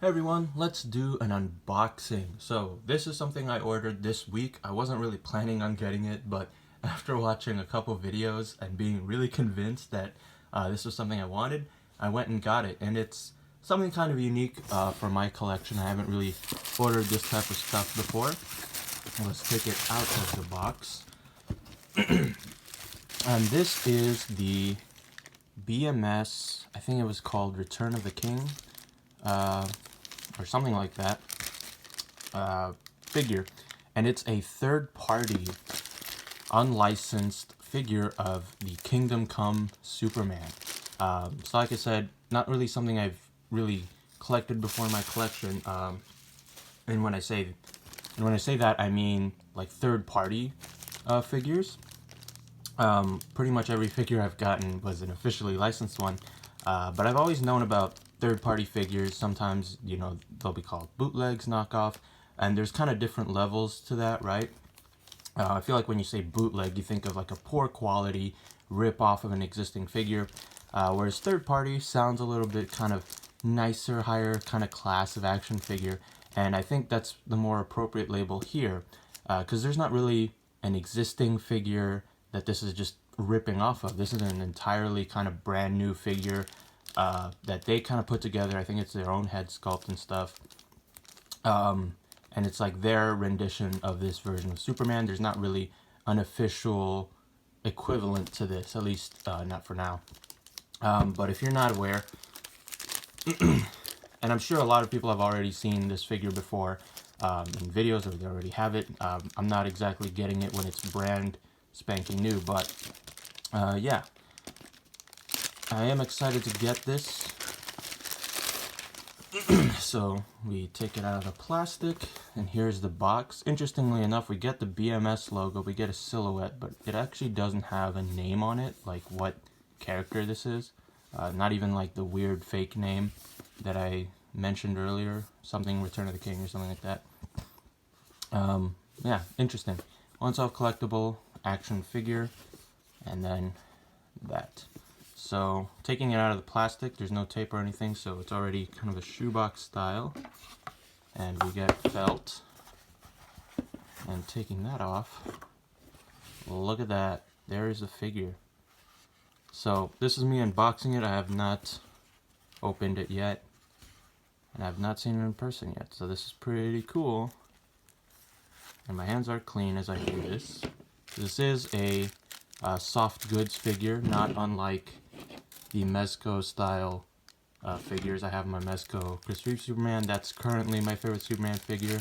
Hey everyone, let's do an unboxing. So this is something I ordered this week. I wasn't really planning on getting it, but after watching a couple videos and being really convinced that this was something I wanted, I went and got it. And it's something kind of unique for my collection. I haven't really ordered this type of stuff before. Let's take it out of the box. And this is the BMS, I think it was called Return of the King. Or something like that, figure. And it's a third-party, unlicensed figure of the Kingdom Come Superman. So like I said, not really something I've really collected before in my collection. And when I say that, I mean like third-party figures. Pretty much every figure I've gotten was an officially licensed one, but I've always known about third-party figures. Sometimes, you know, they'll be called bootlegs, knockoff, and there's kind of different levels to that, right? I feel like when you say bootleg, you think of like a poor quality rip-off of an existing figure, whereas third-party sounds a little bit kind of nicer, higher kind of class of action figure, and I think that's the more appropriate label here, because there's not really an existing figure that this is just ripping off of. This is an entirely kind of brand new figure that they kind of put together. I think it's their own head sculpt and stuff. And it's like their rendition of this version of Superman. There's not really an official equivalent to this, at least not for now. But if you're not aware, and I'm sure a lot of people have already seen this figure before in videos, or they already have it. I'm not exactly getting it when it's brand spanking new, but yeah. I am excited to get this. So we take it out of the plastic, and here's the box. Interestingly enough, we get the BMS logo, we get a silhouette, but it actually doesn't have a name on it, like what character this is. Not even like the weird fake name that I mentioned earlier, something Return of the King or something like that. Yeah, interesting. One-off collectible action figure, and then that. So taking it out of the plastic, there's no tape or anything, so it's already kind of a shoebox style. And we get felt. And taking that off, look at that, there is a figure. So this is me unboxing it. I have not opened it yet, and I have not seen it in person yet, so this is pretty cool. And my hands are clean as I do this. This is a soft goods figure, not unlike the Mezco style figures. I have my Mezco Chris Reeve Superman. That's currently my favorite Superman figure.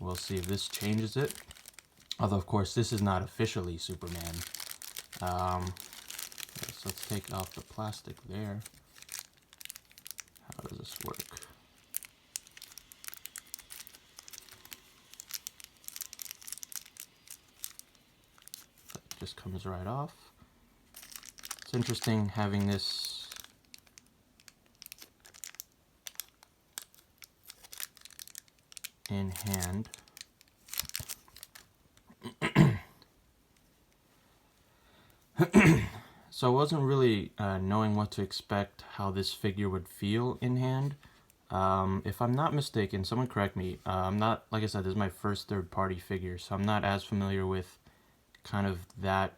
We'll see if this changes it. Although, of course, this is not officially Superman. So let's take off the plastic there. How does this work? That just comes right off. It's interesting having this in hand. So I wasn't really knowing what to expect, how this figure would feel in hand. If I'm not mistaken, someone correct me, I'm not, like I said, this is my first third-party figure, so I'm not as familiar with kind of that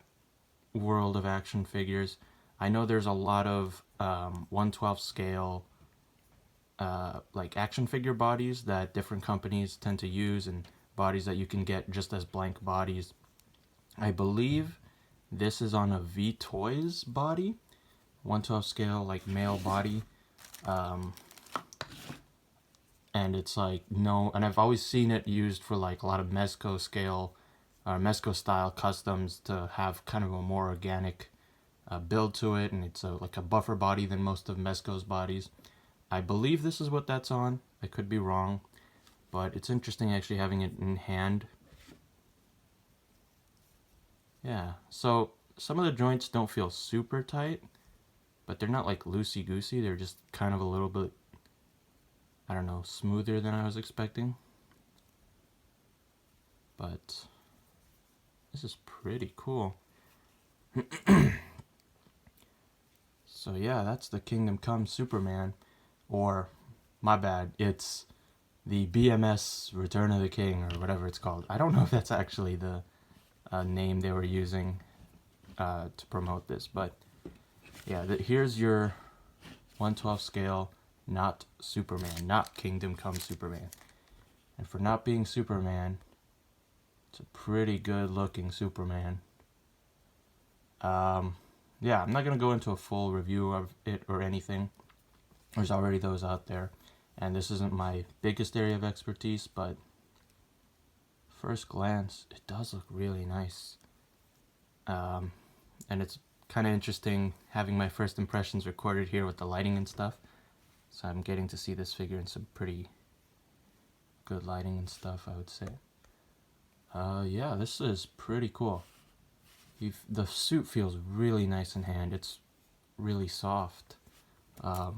world of action figures. I know there's a lot of 1/12 scale like action figure bodies that different companies tend to use, and bodies that you can get just as blank bodies. I believe this is on a V-Toys body, 1/12 scale like male body, and it's like no, and I've always seen it used for like a lot of Mezco scale Mezco style customs to have kind of a more organic build to it, and it's like a buffer body than most of Mezco's bodies. I believe this is what that's on. I could be wrong, but it's interesting actually having it in hand. Yeah, so some of the joints don't feel super tight, but they're not like loosey-goosey. They're just kind of a little bit, I don't know, smoother than I was expecting. But this is pretty cool. So yeah, that's the Kingdom Come Superman, or my bad. It's the BMS Return of the King, or whatever it's called. I don't know if that's actually the name they were using to promote this, but yeah, here's your 1/12 scale, not Superman, not Kingdom Come Superman. And for not being Superman, it's a pretty good looking Superman. Yeah, I'm not going to go into a full review of it or anything. There's already those out there. And this isn't my biggest area of expertise, but first glance, it does look really nice. And it's kind of interesting having my first impressions recorded here with the lighting and stuff. So I'm getting to see this figure in some pretty good lighting and stuff, I would say. Yeah, this is pretty cool. The suit feels really nice in hand. It's really soft. A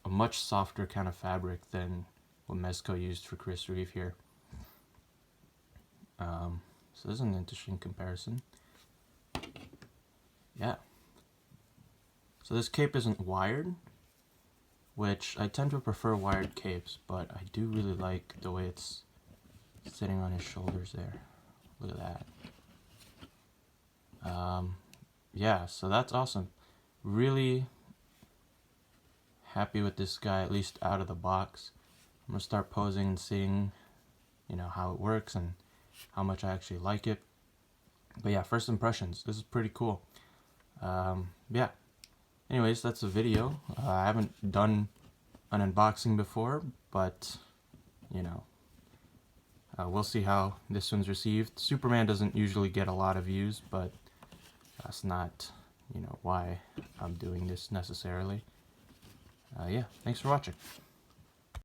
much softer kind of fabric than what Mezco used for Chris Reeve here. So this is an interesting comparison. Yeah. So this cape isn't wired, which I tend to prefer wired capes, but I do really like the way it's sitting on his shoulders there. Look at that. Yeah, so that's awesome. Really happy with this guy, at least out of the box. I'm gonna start posing and seeing, how it works and how much I actually like it. But yeah, first impressions. This is pretty cool. Yeah. Anyways, that's the video. I haven't done an unboxing before, but we'll see how this one's received. Superman doesn't usually get a lot of views, but that's not, why I'm doing this necessarily. Yeah, thanks for watching.